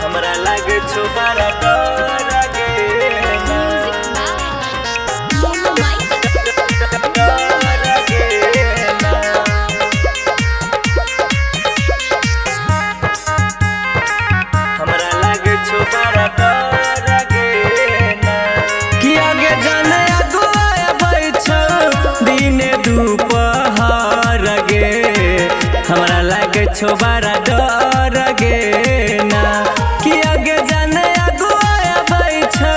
हमरा लागे छो बड़ा डर गे ना। डर गे ना। हमरा लागे छो बड़ा डर गे ना। कि आगे जाने अगुआ बैठो दिने दुपहर गे। हमरा लागे छो बड़ा डर गे ना। कि आगे जाने अगुआ बैठो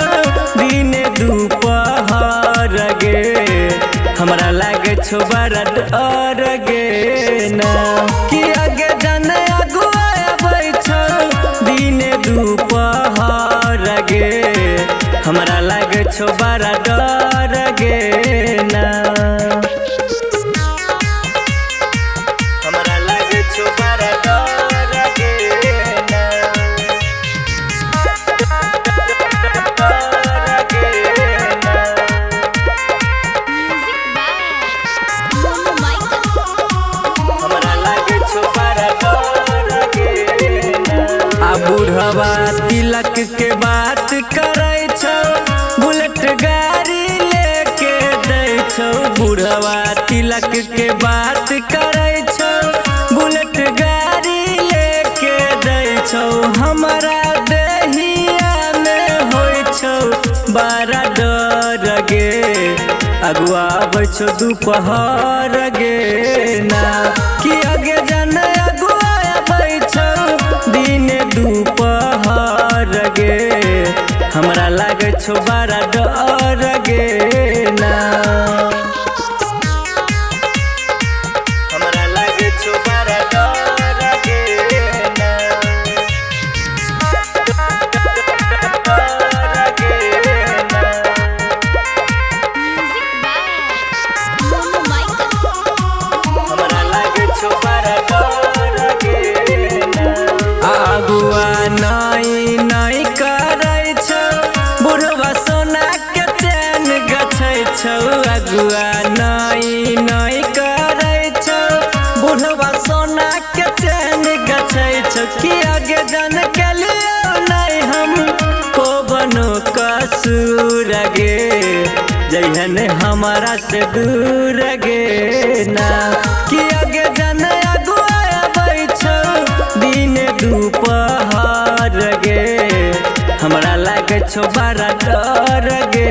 दिने दुपहर गे। हमरा लागे छो बड़ा डर गे ना। कि आगे जाने अगुआ बैठो दिने दुपहर गे। हमरा लागे छो बड़ा डर गे ना। हमरा लागे छो बड़ा डर गे ना। डर गे ना। हमरा लागे छो बड़ा डर गे ना। आ बुढ़वा तिलक के बात करे छो बुलेट गाड़ी लेके दै छो। बुढ़वा तिलक के बात करे छो बुलेट गाड़ी लेके दै छो। हमरा देहिया में होय छो बड़ा डर गे। अगुआ आबै छो दुपहर गे ना। कि आगे जाने अगुआ आबै छो दिने दुपहर गे। हमरा लागे छो बड़ा डर गे ना। हमरा लागे छो बड़ा डर गे ना। डर गे ना। हमरा लागे छो बड़ा डर गे ना। अगुआ नाई नाई करे छो बुढ़वा सोना के चैन गछै छो। अगुआ नाई नाई करे छो बुढ़वा सोना के चैन गछै छो। कि आगे जान के लिए नहीं हम को बनो कसूर गे। जइहन हमारा से दूर गे ना। कि आगे जान अगुआ बैठो दिने दुपहर गे। हमरा लागे छो बड़ा डर गे।